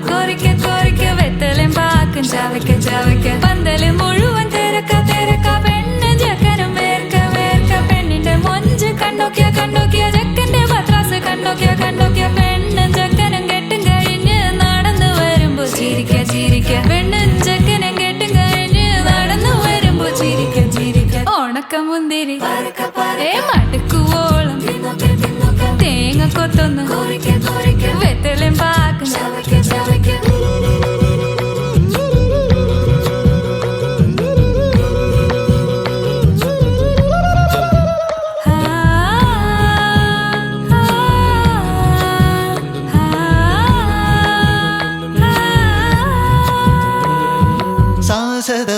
కోరిక కోరిక వెత్తలేం పాకం చావక చావక పందలు മുഴുവൻ തിരക്ക തിരക്ക പെണ്ണ് ജക്കനും വേർക്ക വേർക്ക പെണ്ണിന്റെ മൊഞ്ച് കണ്ടോക്കിയ കണ്ടോക്കിയ ജക്കന്റെ പത്രാസ് കണ്ടോക്കിയ കണ്ടോക്കിയ പെണ്ണും ജക്കനും കെട്ടും കഴിഞ്ഞ് നടന്നു വരുമ്പോ ചിരിക്ക ചിരിക്ക പെണ്ണും ജക്കനും കെട്ടും കഴിഞ്ഞ് നടന്നു വരുമ്പോ ചിരിക്ക ചിരിക്ക ഉണക്കമുന്തിരി മടുക്കുവോളം തേങ്ങ കൊത്തൊന്ന് വെത്തലും പാക്കും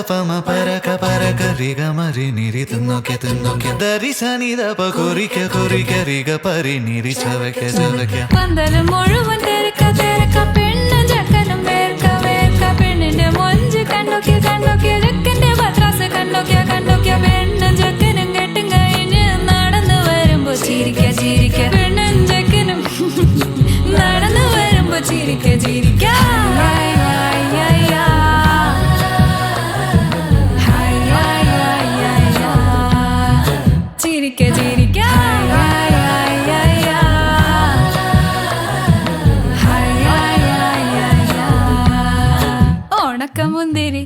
పమ పరక పరక రిగ మరి నిరి తున్నొకె తున్నొకె దరి సని దప కొరిక కొరిక రిగ పరి నిరి చవకె చవకె പന്തല് മുഴുവൻ തിരക്ക തിരക്ക പെണ്ണും ജക്കനും വേർക്ക വേർക്ക പെണ്ണിന്റെ മൊഞ്ച് കണ്ടോക്കിയ കണ്ടോക്കിയ ജക്കന്റെ പത്രാസ് കണ്ടോക്കിയ കണ്ടോക്കിയ പെണ്ണും ജക്കനും കെട്ടും കഴിഞ്ഞ് നടന്നു വരുമ്പോ ചിരിക്ക ചിരിക്ക പെണ്ണും ജക്കനും നടന്നു വരുമ്പോ ചിരിക്ക ചിരിക്ക ചിരിക്ക ചിരിക്ക ഉണക്കമുന്തിരി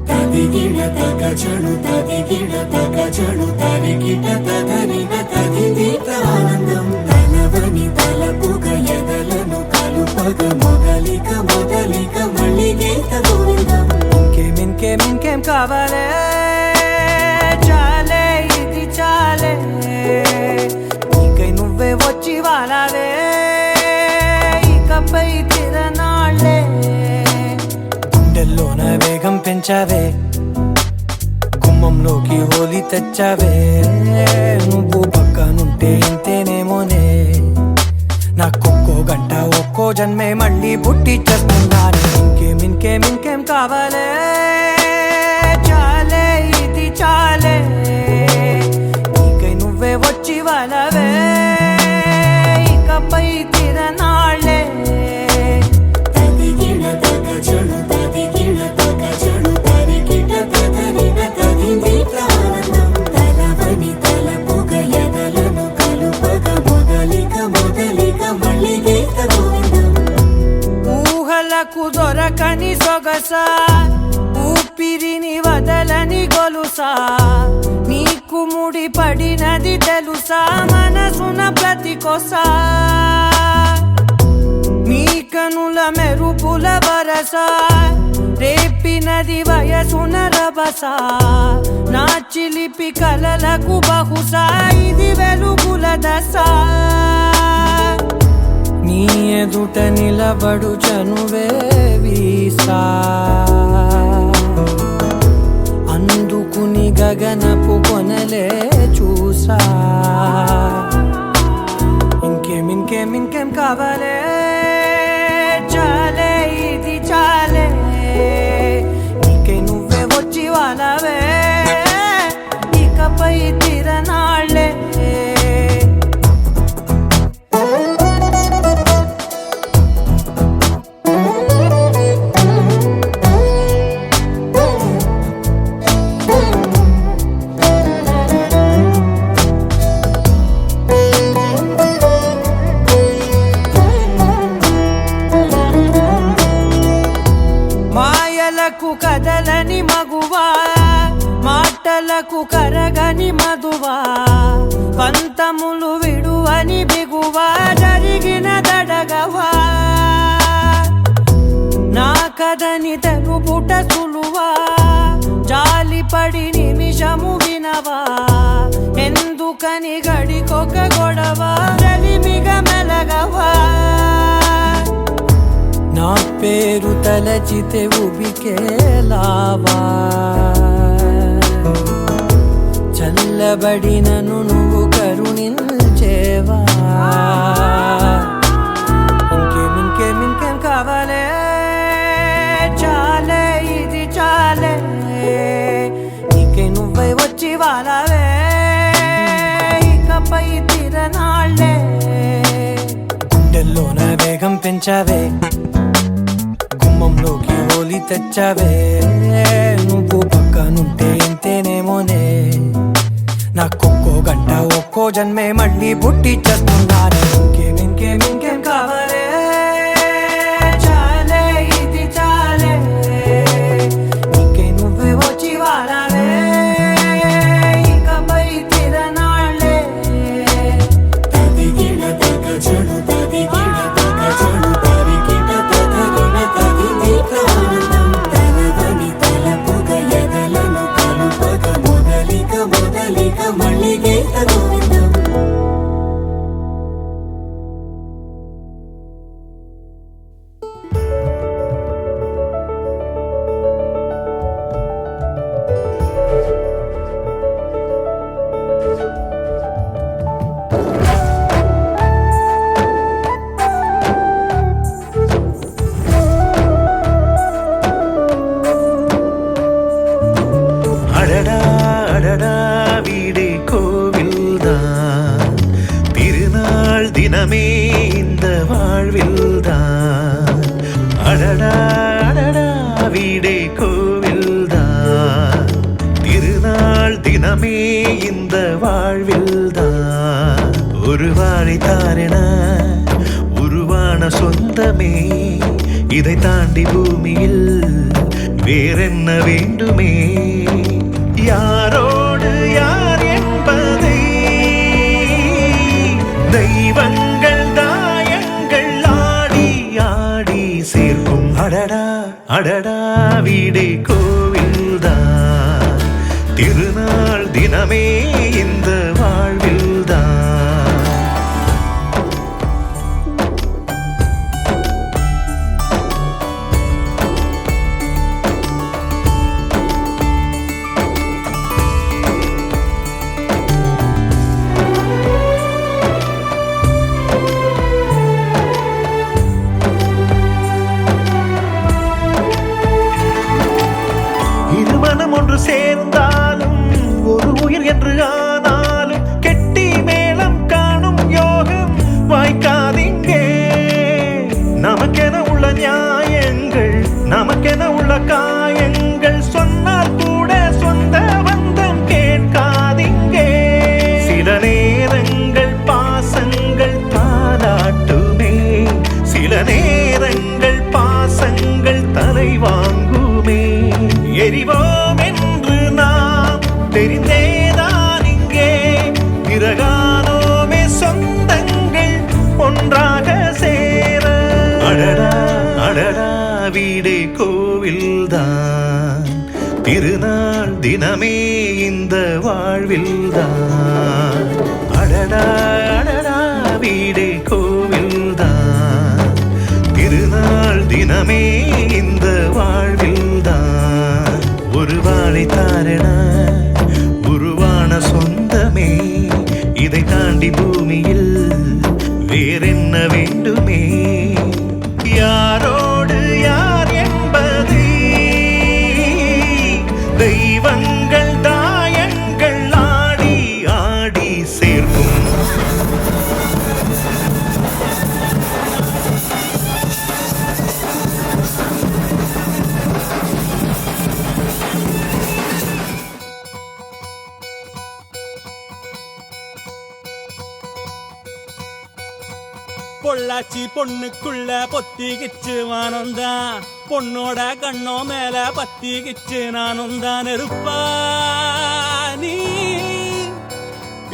తదిగిడ తగచడు తదిగిడ తగచడు తరిగిట తదరిన తదిదీత ఆనందం తలవని తలపుగ ఎదలను కలుపగ మొదలిక మొదలిక మళ్ళీగీత గోవిందం ఇంకేం కావాలే చాలే ఇది చాలే నీకై నువ్వే వచ్చి వాలావే ఇకపై తిరనాళ్ళే గుండెల్లోన వేగం పెంచావే గుమ్మంలోకి హోలీ తెచ్చావే నువ్వు పక్కనుంటే ఇంతేనేమోనే నాకొక్కో గంట ఒక్కో జన్మే మళ్ళీ పుట్టి చేస్తున్నాను ఇంకేం కావాలే చాలే ఇది చాలే నీకై నువ్వే వచ్చి వాళ్ళవే ఇకపై తిరనాళ్ళే తదిగిడ తగచడు తదిగిడ తగచడు తరిగిట తదరిన తదిదీత ఆనందం తలవని తలపుగ ఎదలను కలుపగ మొదలిక మొదలిక మళ్ళీగీత గోవిందం ఊహలకు దొరకని సొగసా ఊపిరిని వదలని గొలుసా నీకు ముడి పడినది తెలుసా మనసున ప్రతి కొసా నీ కనుల మెరుపుల వరస రేపినది వయసున రభస నా చిలిపి కలలకు బహుశా ఇది వెలుగుల దశ నీ ఎదుట నిలబడు చనువే వీసా అందుకుని గగనపు కొనలే చూసా ఇంకేం కావాలే చాలే ఇది చాలే నీకై నువ్వే వచ్చి వాళ్ళవే ఇకపై తిరనాళ్ళే మాయలకు కదలని మగువా మాటలకు కరగని మధువా పంతములు విడువని బిగువా జరిగిన దడగవా నా కదని తెలుపుట సులువా జాలిపడి నిమిషము వినవా ఎందుకని గడికొక గొడవ రలిమిగ మెలగవా నా పేరు తలచితే ఉబికేలావా చల్లబడినను నువ్వు కరుణించేవా ఇంకేం కావాలే గుండెల్లోన వేగం పెంచావే గుమ్మంలోకి హోలీ తెచ్చావే నువ్వు పక్కనుంటే ఇంతేనేమోనే నాకొక్కో గంట ఒక్కో జన్మే మళ్ళీ పుట్టి చేస్తున్నానే ఇంకేం కావాలే చాలే ఇది చాలే నీకే నువ్వే వచ్చి వాడాలే ఇకపై తిరనాళ్ళే తదిగిన తగ చెడు తదిగిన తగ చెడు తరికిట తదగిన తదింది ప్రాణం తలవని తలపుగ ఎదలను కలుపగ మొదలిక మళ్ళీ గోవిందం அடடா அடடா வீடே கோவில்தான் திருநாள் தினமே இந்த வாழ்வில்தான் அடடா அடடா வீடே கோவில்தான் திருநாள் தினமே இந்த வாழ்வில்தான் ஒரு வாழைத்தாரென உருவான சொந்தமே இதை தாண்டி பூமியில் வேறென்ன வேண்டுமே யாரோடு யார் என்பதை தெய்வங்கள் தாயங்கள் ஆடி ஆடி சேர்க்கும் அடடா அடடா வீடே கோவில்தான் திருநாள் தினமே இந்த வாழ்வில்தான் இருமனம் ஒன்று சேர்ந்தாலும் ஒரு உயிர் என்று ஆனாலும் கெட்டி மேளம் காணும் யோகம் வாய்க்காதீங்கே நமக்கென உள்ள நியாயங்கள் நமக்கென உள்ள காயங்கள் சொன்னால் கூட சொந்த பந்தம் கேட்காதீங்கே சில நேரங்கள் பாசங்கள் தாலாட்டுமே சில நேரங்கள் பாசங்கள் தலை வாங்குமே எரிவோம் என்று நாம் தெரிந்தேதான் இங்கே பிறகானோமே சொந்தங்கள் ஒன்றாக சேர அடடா அடடா வீடே கோவில்தான் திருநாள் தினமே இந்த வாழ்வில்தான் அடடா அடடா வீடே கோவில்தான் திருநாள் தினமே இந்த வாழ்வில்தான் ஒரு வாழைத்தாரென உருவான சொந்தமே இதை தாண்டி பூமியில் வேறென்ன வேண்டுமே யாரோடு யார் என்பதை தெய்வங்கள் தாயங்கள் ஆடி ஆடி சேர்க்கும் பொள்ளாச்சி பொண்ணுக்குள்ள பொத்திக்கிச்சு வானந்தான் பொண்ணோட கண்ணோ மேல பத்திக்கிச்சு நானும் தான் இருப்பா நீ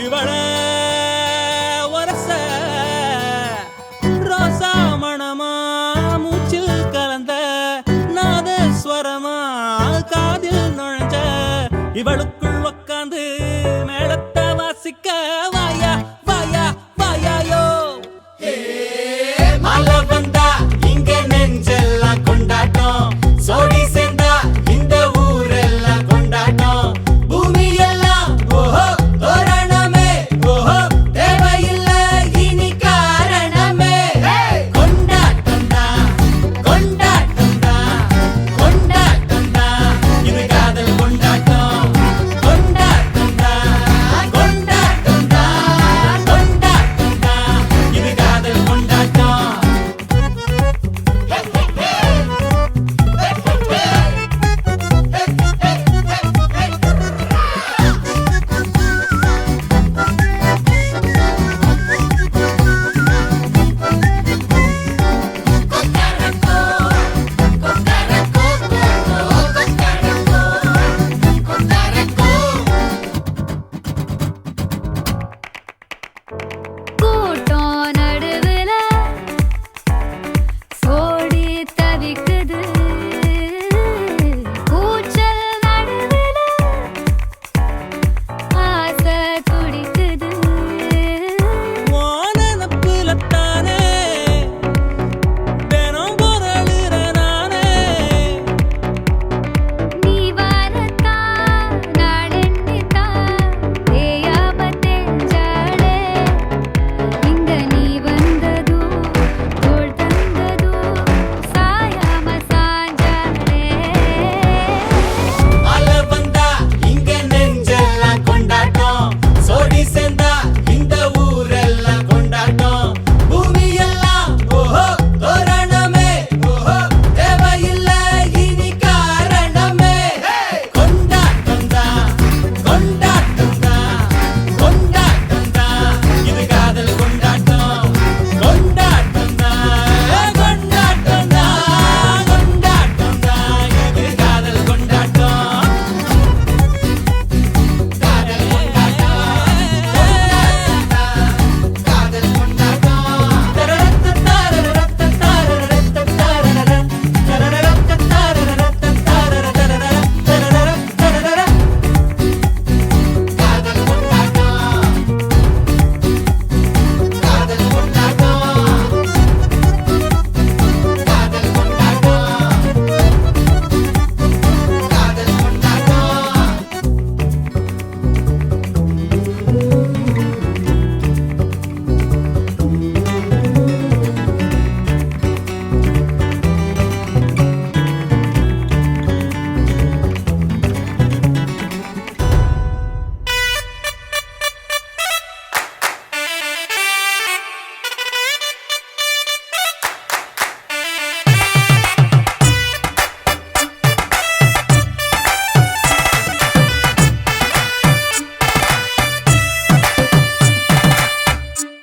இவள வரச ரோசா மணமா மூச்சில் கலந்த நாதஸ்வரமா காதில் நுழைஞ்ச இவளுக்குள் உக்காந்து மேளத்தை வாசிக்க வாயா வாயா வாயாயோ மழை வந்தா இங்க நெஞ்செல்லாம் கொண்டாட்டம் சோடி சேர்ந்தா இந்த ஊரெல்லாம் கொண்டாட்டம் பூமி எல்லாம் ஓஹோ தோரணமே ஓஹோ தேவையில்ல இனி காரணமே கொண்டாட்டம் தான் கொண்டாட்டம் தான் கொண்டாட்டம் தான் இது காதல் கொண்டாட்டம்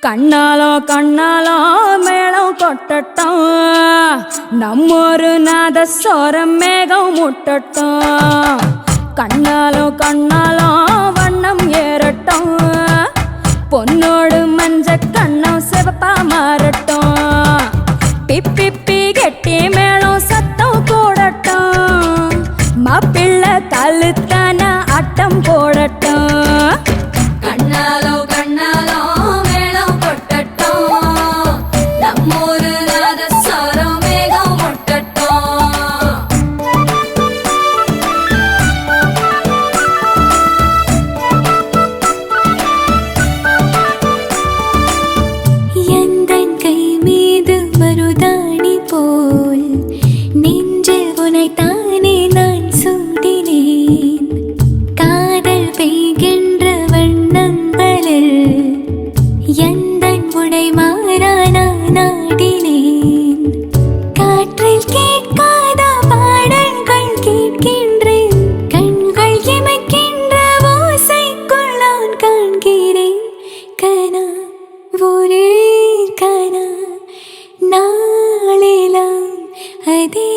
கண்ணாலோ கண்ணாலோ மேளம் கொட்டட்டும், நம்மொரு நாதஸ்வரம் மேகம் முட்டட்டும். கண்ணாலோ கண்ணாலோ வண்ணம் ஏறட்டும், பொன்னோடு மஞ்ச கண்ணம் சிவப்பா மாறட்டும். பிப்பி கெட்டி மேளம் சத்தம் கூடட்டும், மாப்பிள்ளை கழுத்தான ஆட்டம் போடட்டும். கண்ணாலோ கண்ணாலோ மேளம் கொட்டட்டும், நம்மொரு நாதஸ்வரம் மேகம் முட்டட்டும். எந்தன் கை மீது மருதாணி போல் நெஞ்சில் உனைத்தானே நான் சூடினேன். காதல் பெய்கின்ற வண்ணங்களில் எந்தன் உடை மாறா நான் நாடினேன். காற்றில் கேட்காத பாடல்கள் கேட்கின்றேன், கண்கள் இமைக்கின்ற ஓசைக்குள் நான் காண்கிறேன். கனா ஒரே கனா, நாளெல்லாம் அதே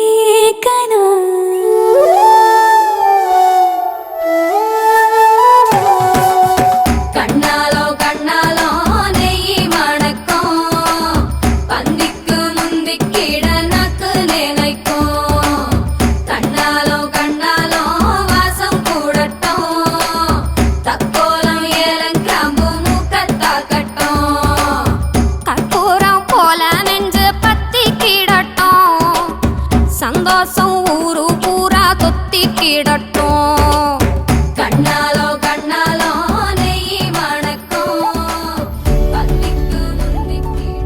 கனா. கண்ணாலோ கண்ணாலோ நெய் மணக்கும், பந்திக்கு முந்திக்கிட நக்கு நினைக்கும். கண்ணாலோ கண்ணாலோ வாசம் கூடட்டும், தக்கோலம் ஏலம் கிராம்பு மூக்கத்தாக்கட்டும். கற்பூரம் போல நெஞ்சு பத்தி கிடட்டும், சந்தோஷம் ஊரு பூரா தொத்தி கிடட்டும். கண்ணாலோ கண்ணாலோ நெய் மணக்கும், பந்திக்கு முந்திக்கிட.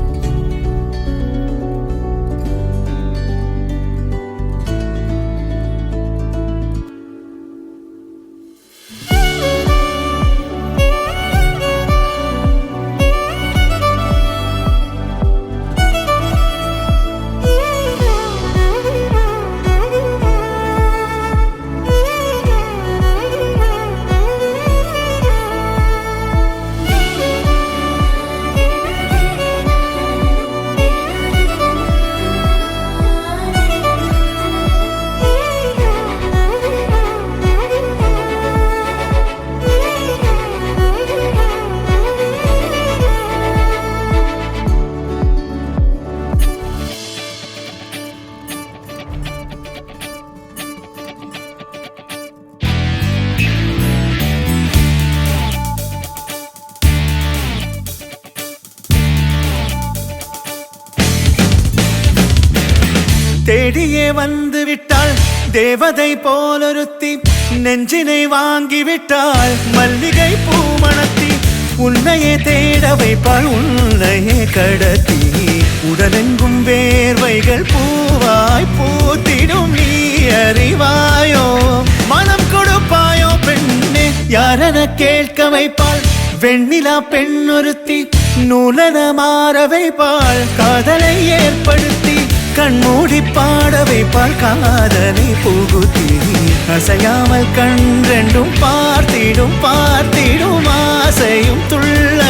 தேடியே வந்து விட்டாள் தேவதை போலொருத்தி, நெஞ்சினை வாங்கி விட்டாள் மல்லிகை பூமணத்தி. உன்னையே தேட வைப்பாள் உன்னையே கடத்தி, உடலெங்கும் வேர்வைகள் பூவாய் பூத்திடும். நீ அறிவாயோ மனம் கொடுப்பாயோ பெண்ணே, யாரென கேட்க வைப்பாள் வெண்ணிலா பெண்ணொருத்தி. நூலன மாற வைப்பாள் காதலை ஏற்படுத்தி, கண்மூடி பாட வைப்பாள் காதலை புகுத்தி. அசையாமல் கண் ரெண்டும் பார்த்திடும் பார்த்திடும் ஆசையும் துள்ள.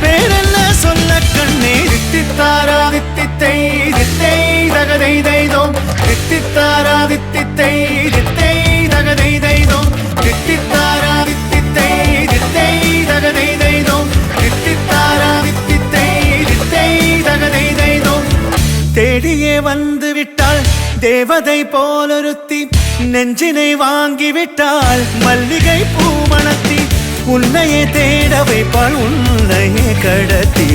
வேறென்ன சொல்ல கண்ணே, தித்தித்தாரா தித்தித்தை தித்தை தகதை தைதோம், தித்தித்தாரா தித்தித்தை தித்தை தகதை தைதோம், தித்தித்தாரா தித்தித்தை தித்தை தகதை தைதோம், தித்தித்தாரா தித்தித்தை தித்தை தகதை தைதோம். தேடியே வந்து விட்டாள் தேவதை போலொருத்தி, நெஞ்சினை வாங்கி விட்டாள் மல்லிகை பூமணத்தி. உன்னையே தேட வைப்பாள் உன்னையே கடத்தி,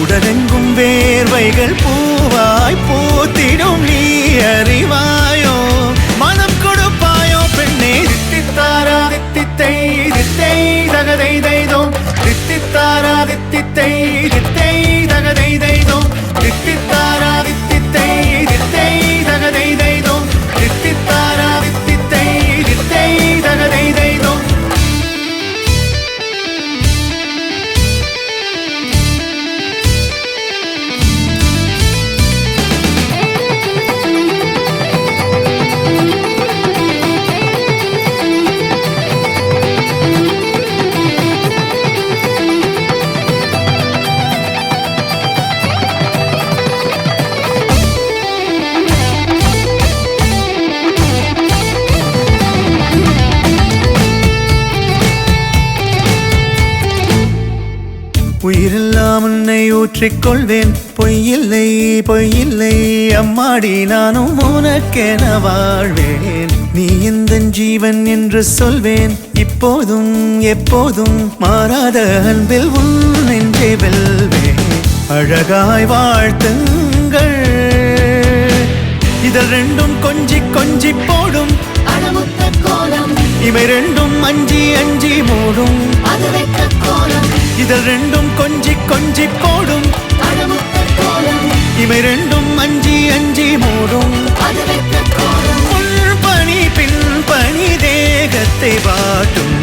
உடலெங்கும் வேர்வைகள் பூவாய் பூத்திடும். நீ அறிவாயோ மனம் கொடுப்பாயோ பெண்ணே, தித்தித்தாரா தித்தித்தை தித்தை தகதை தைதோம், தித்தித்தாரா தித்தித்தை தித்தை தகதை தைதோம், தித்தித்தாரா தித்தித்தை தித்தை தகதை தைதோம், தித்தித்தாரா தித்தித்தை தித்தை தகதை தைதோம். உயிரெல்லாம் உன்னை ஊற்றிக்கொள்வேன் பொய்யில்லை பொய்யில்லை அம்மாடி நானும் உனக்கென வாழ்வேன் நீ எந்த ஜீவன் என்று சொல்வேன் இப்போதும் எப்போதும் மாறாத அன்பில் உன் நெஞ்சை வெல்வேன் அழகாய் வாழ்த்துங்கள் இதழ் ரெண்டும் கொஞ்சி கொஞ்சி போடும் இவை ரெண்டும் அஞ்சி அஞ்சி மூடும் இதழ் ரெண்டும் கொஞ்சி கொஞ்சி போடும் இவை ரெண்டும் அஞ்சி அஞ்சி மூடும் பணி பின் பணி தேகத்தை வாட்டும்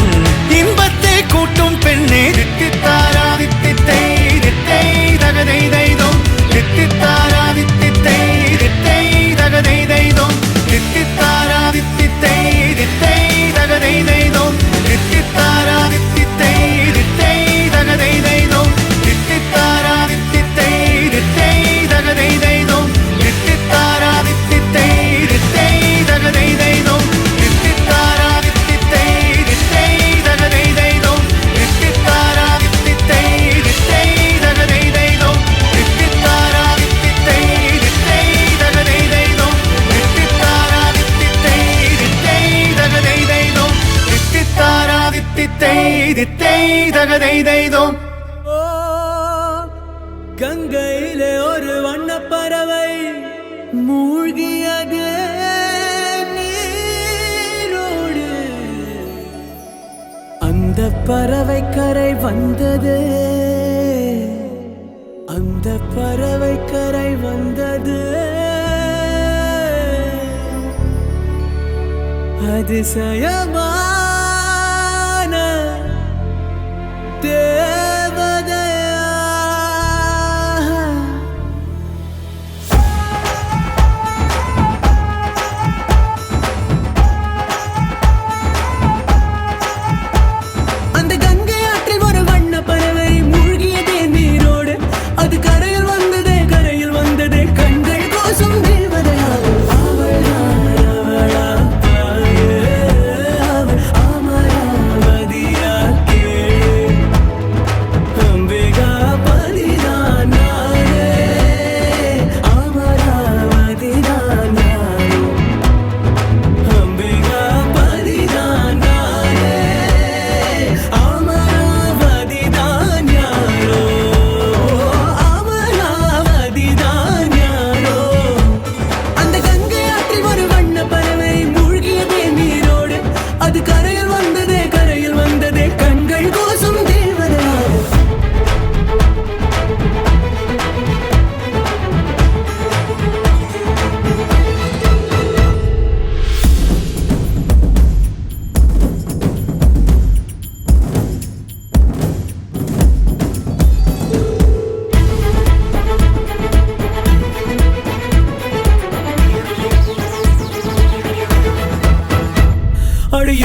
இன்பத்தை கூட்டும் பெண்ணே தித்தித்தாரா தித்தித்தை தித்தை தகதை தைதோம் தித்தித்தாரா தித்தித்தை தித்தை தகதை தைதோம் தித்தித்தாரா தித்தித்தை தித்தை தகதை தைதோம் தித்தித்தாரா தித்தித்தை தித்தை தகதை தைதோம் தித்தித்தாரா தித்தித்தை தித்தை தகதை தைதோம் தித்தித்தாரா தித்தித்தை தித்தை தகதை தைதோம் தித்தித்தாரா தித்தித்தை தித்தை தகதை தைதோம் தித்தித்தாரா தித்தித்தை தித்தை தகதை தைதோம் தித்தித்தாரா தித்தித்தை தித்தை தகதை தைதோம் தித்தித்தாரா தித்தித்தை தித்தை தகதை தைதோம் தித்தித்தாரா தித்தித்தை தித்தை தகதை தைதோம் கங்கையிலே ஒரு வண்ணப்பறவை மூழ்கியது நீரோடு அந்த பறவை கரை வந்தது அந்த பறவை கரை வந்தது அதிசயமான தேவதையா அந்த கங்கை ஆற்றில் ஒரு வண்ண பறவை மூழ்கியதே நீரோடு அது கரையில் வந்ததே கண்கள் கோசம் தேவதையா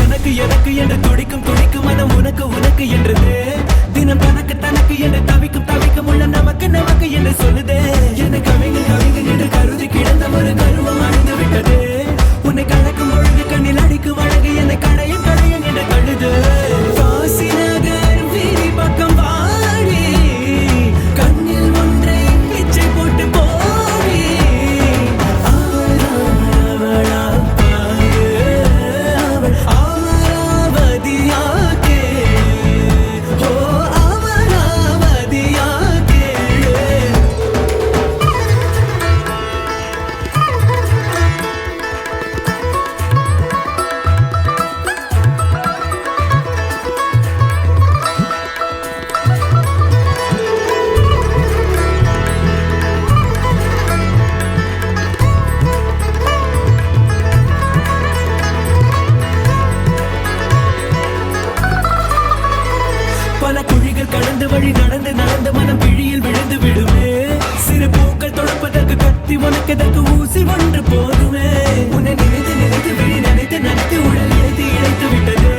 எனக்கு எனக்கு என்று துடிக்கும் துடிக்கும் மனம் உனக்கு உனக்கு என்றது தினம் தனக்கு தனக்கு என்று தவிக்கும் உள்ள நமக்கு நமக்கு என்று சொல்லுதே என்னை கவிங்க என்று கருதி கிடந்த ஒரு கருவம் அழிந்து விட்டது உன்னை கலக்கும் பொழுது கண்ணில் அடிக்கும் அழகு என்னை கடையும் கடையும் என்று கழுது காசி நகர் வீதி பக்கம் வாடி கண்ணில் ஒன்றை பிச்சை போட்டு போடி பல குழிகள் கடந்து வழி நடந்து நடந்து மனம் பிழியில் விழுந்து விடுமே சிறு பூக்கள் தொடப்பதற்கு கத்தி உனக்கதற்கு ஊசி ஒன்று போதுமே உன்னை நினைத்து நினைத்து விழி நினைத்து நினைத்து உடல் இழைத்து விட்டது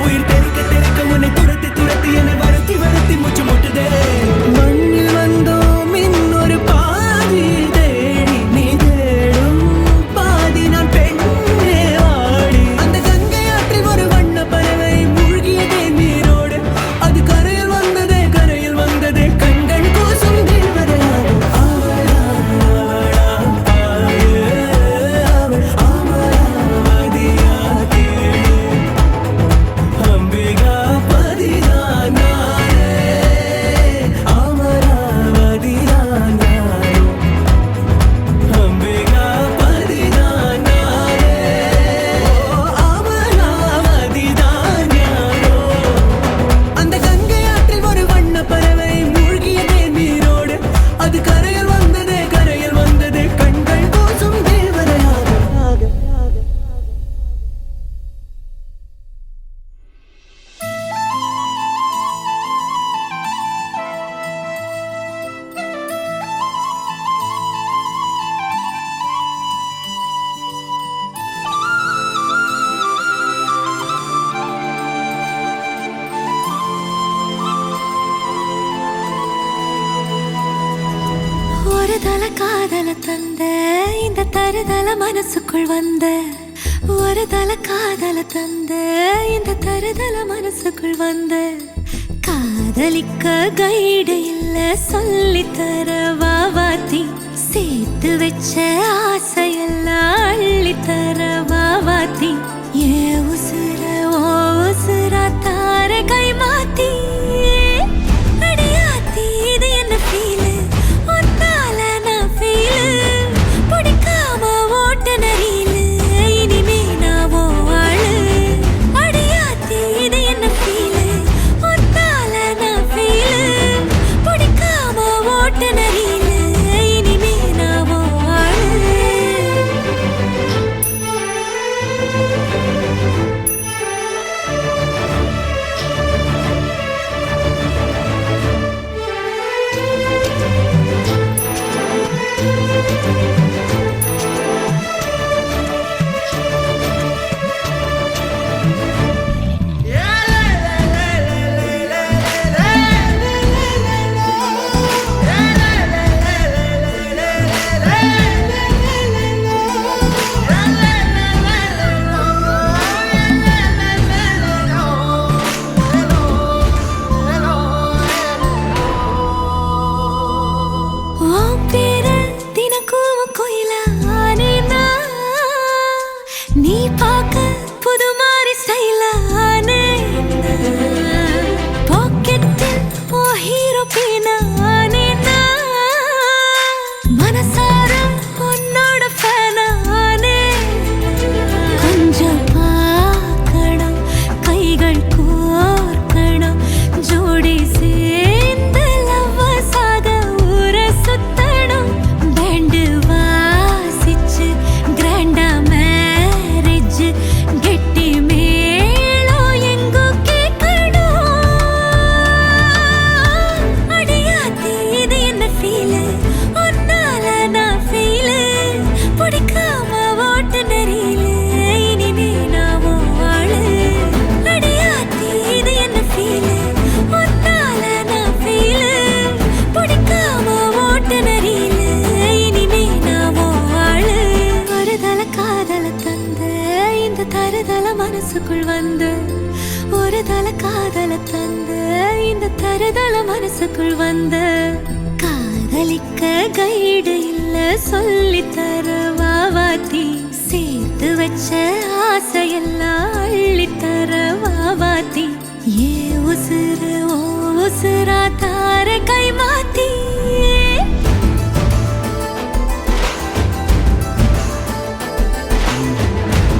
உயிர் தெறிக்க தெறிக்க உன்னை துரத்தி துரத்தி என்னை வருத்தி வருத்தி மூச்சு முட்டுதே மண்ணில் வந்தோம் இன்னொரு பாதி தேடி நீ தேடும் பாதி நான் பெண்ணே ஆடி அந்த கங்கை ஆற்றில் ஒரு வண்ண பறவை மூழ்கியதே நீரோடு அது கரையில் வந்ததே தல காதல தந்த இந்த தருதல மனசுக்குள் வந்த ஒரு தல காதல தந்த இந்த தருதல மனசுக்குள் வந்த காதலிக்க கைடு இல்ல சொல்லித்தர வாவாத்தி சேர்த்து வச்ச ஆசையெல்லாம் அள்ளித்தர வாவாத்தி ஏ உசுர ஓ உசுரா தார கை மாத்தி அடியாத்தி இது என்ன ஃபீலு ஒன்னால நான் ஃபீலு பிடிக்காம ஓட்ட நரியிலு இனிமே நான் ஓ ஆளு அடியாத்தி இது என்ன ஃபீலு ஒன்னால நான் ஃபீலு பிடிக்காம ஓட்ட நரியிலு இனிமே நான் ஓ ஆளு உன் பேரு தினக்கும் கோயிலா ஆனேனா நீ பார்க்க புது மாதிரி ஸ்டைலா ஆனேனா பாக்கெட்டில் ஓ ஹீரோ பீனா ஆனேனா மனசார உன்னோட ஃபேனா ஆனேனா கொஞ்சம் பார்க்கணும் கைகள் கோர்க்கணும் ஜோடி சேர்ந்து லவ்வசாக ஊர சுத்தணும் பேண்டு வாசிச்சு கிராண்டா மேரேஜ் கெட்டி மேளம் எங்கோ கேட்கணும் அடியாத்தி இது என்ன ஃபீலு ஒன்னால நான் ஃபீலு பிடிக்காம ஓட்டு நெறியிலு இனிமே நான் ஓ ஆளு அடியாத்தி இது என்ன ஃபீலு ஒன்னால நான் ஃபீலு பிடிக்காம ஓட்டு நெறியிலு இனிமே நான் ஓ ஆளு ஒரு தல காதல தந்த இந்த தருதல மனசுக்குள் வந்து ஒரு தல காதல தந்த இந்த தருதல மனசுக்குள் வந்த காதலிக்க கைடு இல்ல சொல்லித்தர வாவாத்தி சேர்த்து வச்ச ஆசையெல்லாம் அள்ளித்தர வாவாத்தி ஏ உசுறு ஓ உசுரா தார கை மாத்தி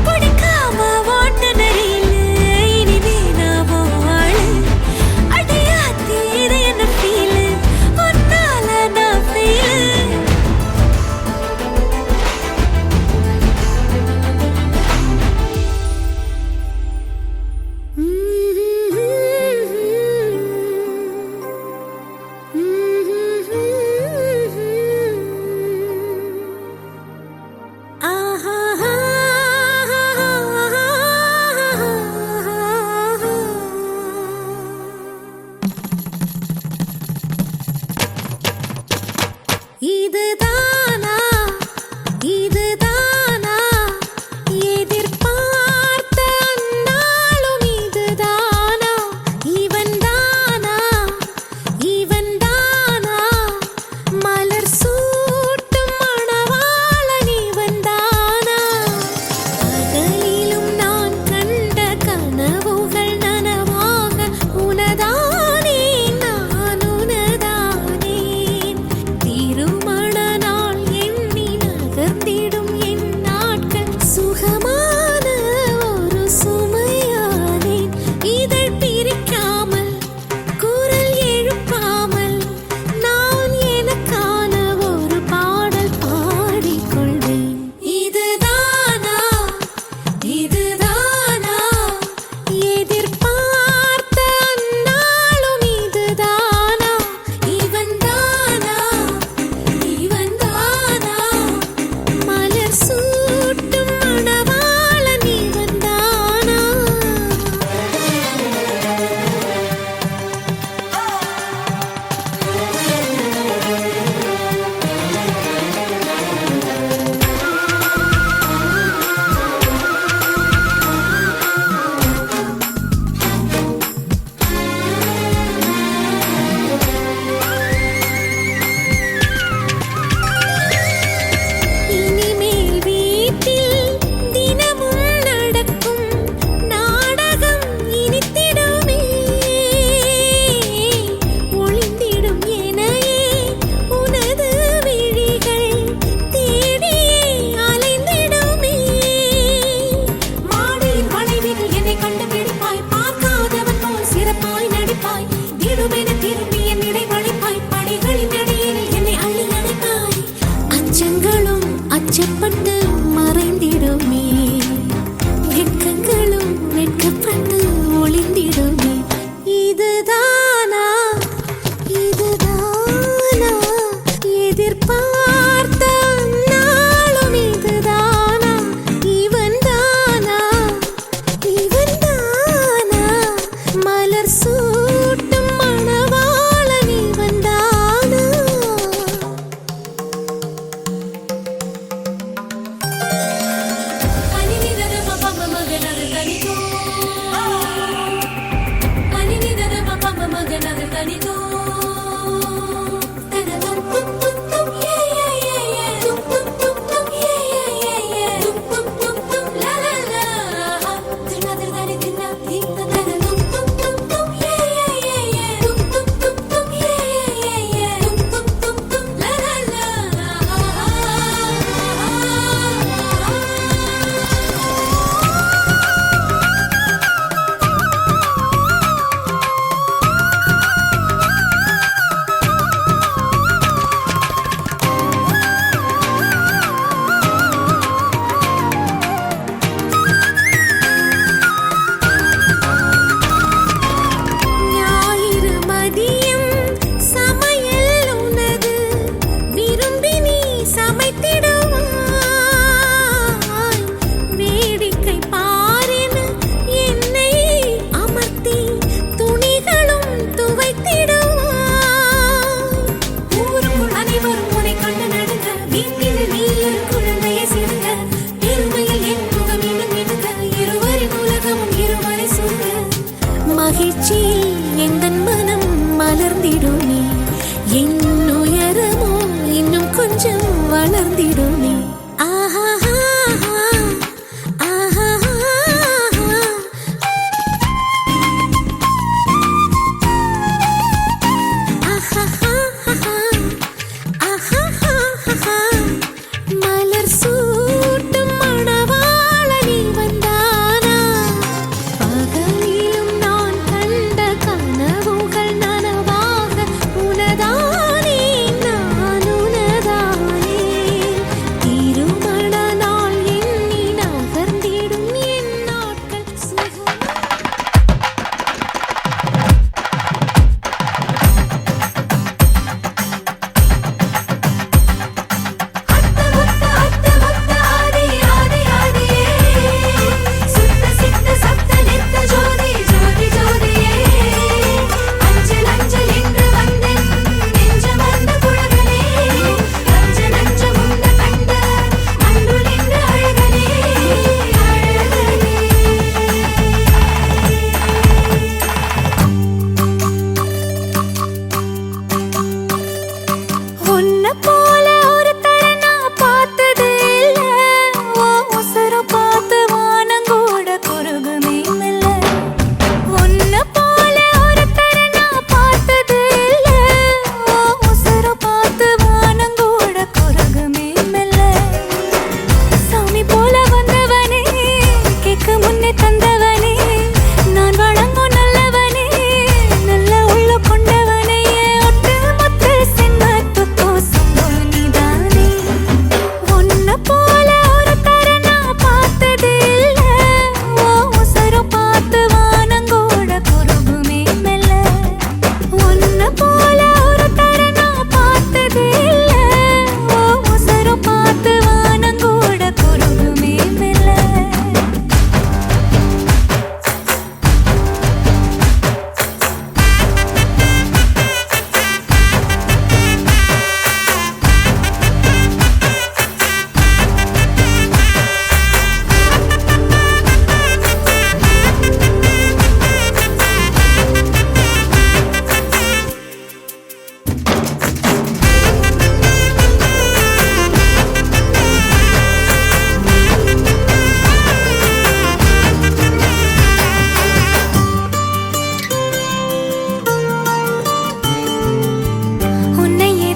பிடிக்காம ஓட்ட நரியிலு இனிமே நான் ஓ ஆளு அடியாத்தி இது என்ன ஃபீலு ஒன்னால நான் ஃபீலு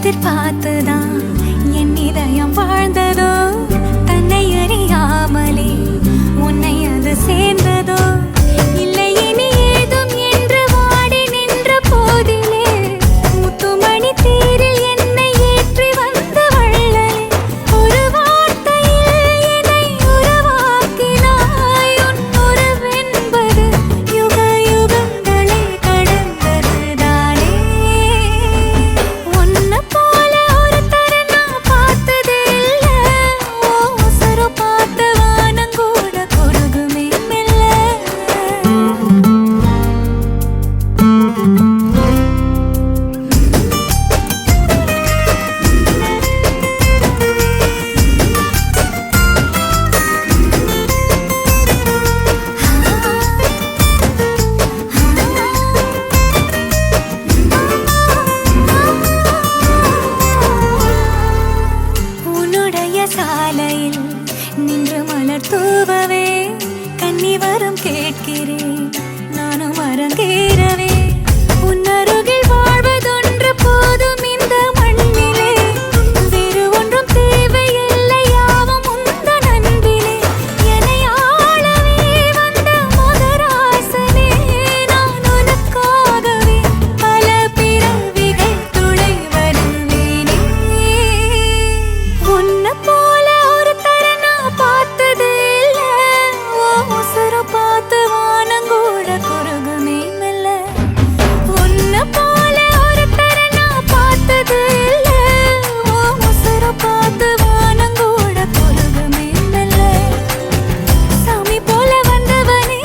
எதிர்பார்த்துதான் என் இதயம் வாழ்ந்ததோ தன்னை அறியாமலே உன்னை அது சேர்ந்ததோ இல்லை இனி ஏதும் என்று வாடி நின்ற போதிலே முத்துமணி தேரில் என்னை ஏற்றி வந்த வள்ளலே ஒரு வார்த்தையில் என்னை உருவாக்கினாய் உன் உறவென்பது யுக யுகங்களை கடந்ததுதானே உன்னை போல ஒரு தர நான் பார்த்ததே இல்லை உசுரு பார்த்த வானங்கூட குறுகுமே மெல்ல உன்னுடைய சாலையில் நின்று மலர் தூவவே கன்னி வரம் கேட்கிறேன் நானும் அரங்கேறவே உன் அருகில் வாழ்வதொன்று போதும் இந்த மண்ணிலே வேறு ஒன்றும் தேவையில்லை யாவும் உந்தன் அன்பிலே என்னை ஆளவே வந்த மகராசனே நான் உனக்காகவே பல பிறவிகள் துணை வருவேனே உன்னை போல ஒரு தர நான் பார்த்ததே இல்லை உசுரு பார்த்து வானங்கூட குறுகுமே மெல்ல உன்னை போல ஒரு தர நான் பார்த்ததே இல்லை உசுரு பார்த்து வானங்கூட குறுகுமே மெல்ல சாமி போல வந்தவனே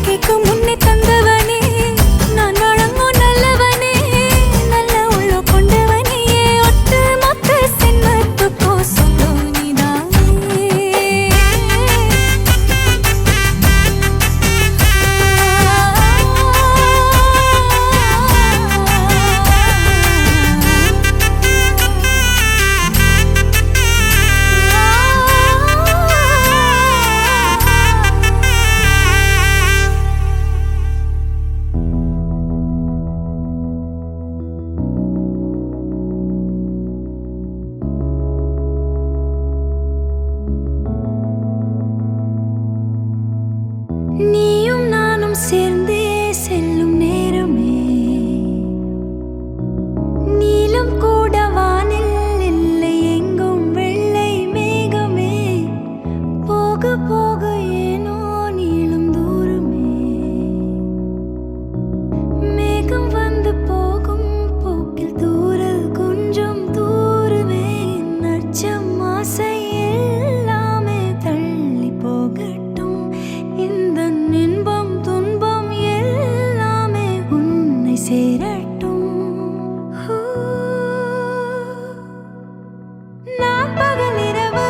கேட்கும் முன்னே தந்தவனே நான் வழங்கும் நல்லவனே நல்ல உள்ள கொண்டவனே ஒட்டு மொத்த சென்மத்துக்கோ சொந்தம் நீதானே நீயும் நானும் சேர்ந்தே செல்லும் நேரமே நீலம் கூட வானில் இல்லை எங்கும் வெள்ளை மேகமே போக போக ஏனோ நீளும் தூரமே மேகம் வந்து போகும் போக்கில் தூரல் கொஞ்சம் தூரமே நச்சம் ஆசை எல்லாமே தள்ளி போகட்டும் இந்த இன்பம் துன்பம் எல்லாமே உன்னை சேரட்டும் நான் பகல் இரவு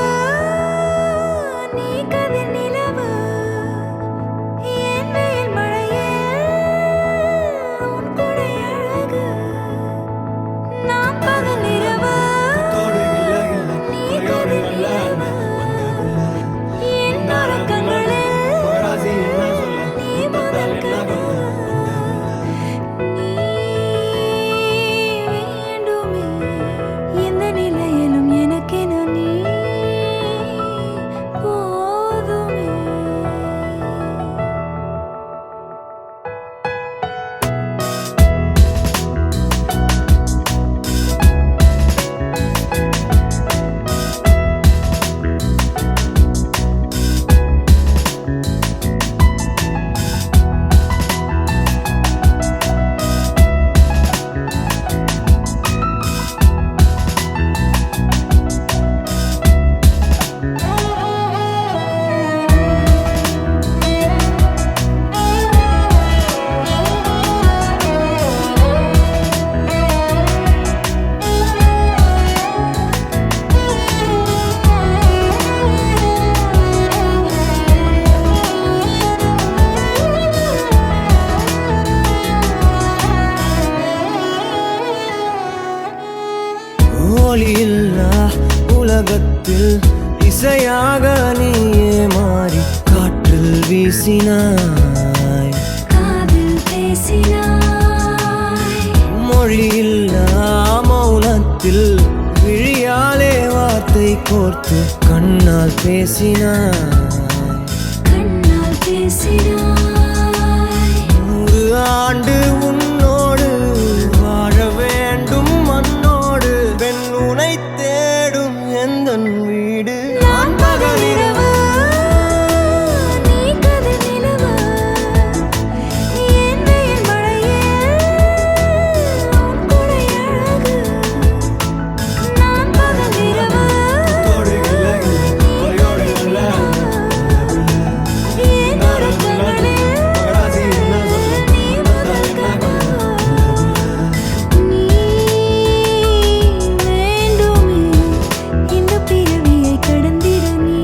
நீ கதிர் நிலவு என் வெயில் மழையில் உன் குடை அழகு நான் பகல் இரவு நீ கதிர் நிலவு என் உறக்கங்களில் நீ முதல் கனவு நீ வேண்டுமே எந்த நிலையிலும் எனக்கென நீ போதுமே ஒளியில்லா உலகத்தில் இசையாக நீயே மாறி காற்றில் வீசினாய் காதில் பேசினாய் மொழியில்லா மௌனத்தில் கோர்த்து கண்ணால் பேசினாய் கண்ணால் பேசினாய் 100 ஆண்டு உன்னோடு வாழ வேண்டும் மண்ணோடு பெண் உனை தேடும் எந்தன் வீடு நான் பகலிரவு நீ கதிர் நிலவு என் வெயில் மழையே உன் கொடை அழகு நான் பகலிரவு என் உறக்கங்களே நீ முதல் கனவு நீ வேண்டுமே இந்த பிறவியை கடந்திட நீ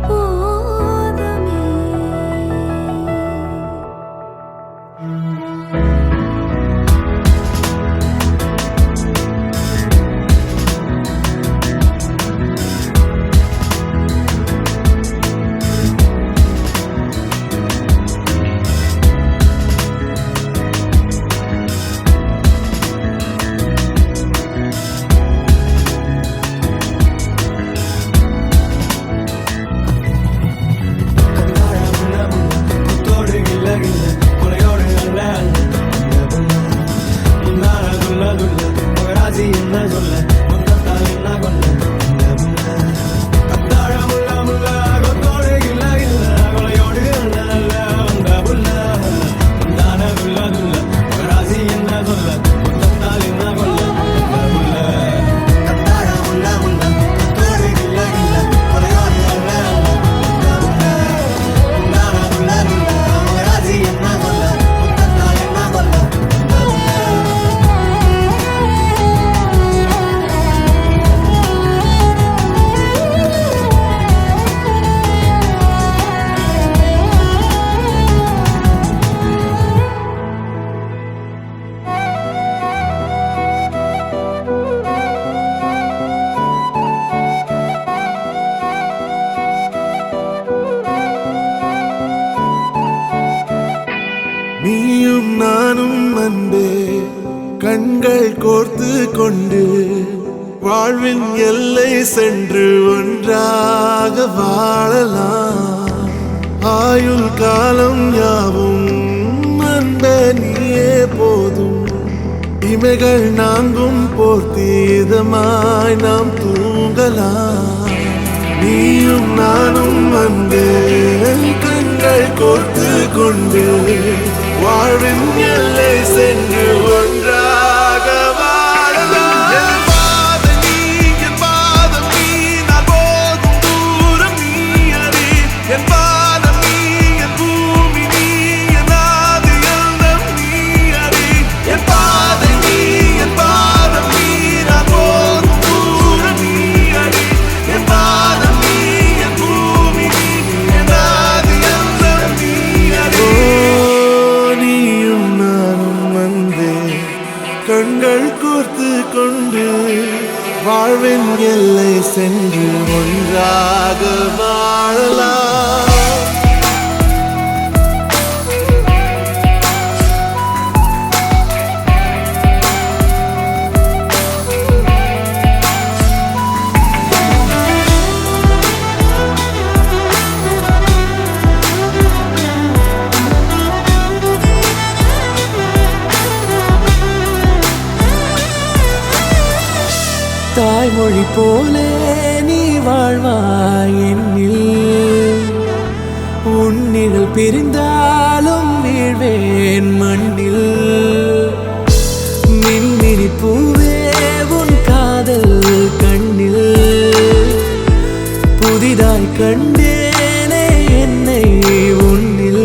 போதுமே நீயும் நானும் அன்பே கண்கள் கோர்த்து கொண்டு வாழ்வின் எல்லை சென்று ஒன்றாக வாழலாம் ஆயுள் காலம் யாவும் அன்பே நீயே போதும் இமைகள் நாங்கும் போர்த்தி இதமாய் நாம் தூங்கலாம் நீயும் நானும் அன்பே கண்கள் கோர்த்து கொண்டு வாழ்வின் எல்லை சென்று ஒன்றாக வாழலாம் என் பாதம் நீ நான் போகும் தூரம் நீ அறி என் பாதம் நீ என் பூமி நீ என் ஆதி எல்லாம் நீ அறி என் பாதம் நீ நான் போகும் தூரம் நீ அறி என் பாதம் நீ என் பூமி நீ என் ஆதி எல்லாம் நீ அறி நீயும் நானும் வந்தே கண்கள் கோர்த்து கொண்டு வாழ்வின் எல்லை சென்று ஒன்றாக வாழலாம் தாய்மொழி போலே நீ வாழ்வாய் என்னில் உன்னிகள் பிரிந்தாலும் வீழ்வேன் மண்ணில் மின்மினி பூவே உன் காதல் கண்ணில் புதிதாய் கண்டேனே என்னை உன்னில்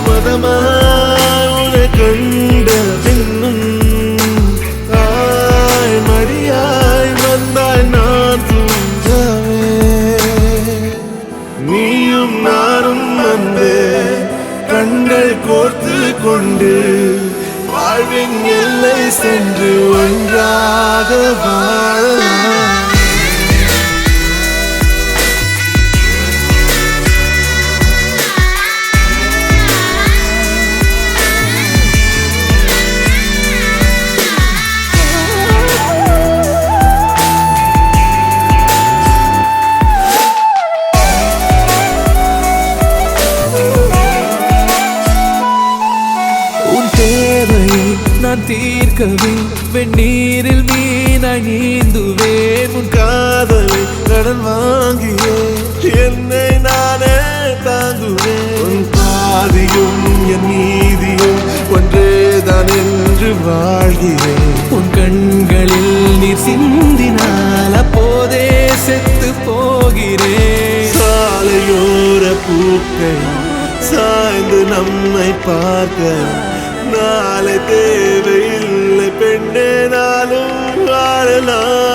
மதமாய் கண்ட பின்னும் மரியாய் வந்தாய் நான் தூங்கவே நீயும் நானும் வந்தே கண்கள் கோர்த்து கொண்டு வாழ்வின் எல்லை சென்று ஒன்றாக வாழலாம் நான் தீர்க்கவே வெந்நீரில் மீனாய் நீந்துவேன் உன் காதலை கடன் வாங்கியே என்னை நானே தாங்குவேன் உன் பாதியும் என் நீதியும் ஒன்றேதான் என்று வாழ்கிறேன் உன் கண்களில் நீர் சிந்தினால் அப்போதே செத்து போகிறேன் சாலையோர பூக்கள் சாய்ந்து நம்மை பார்க்க நாளை தேவையில்லை பெண்ணே நாளும் வாழலாம்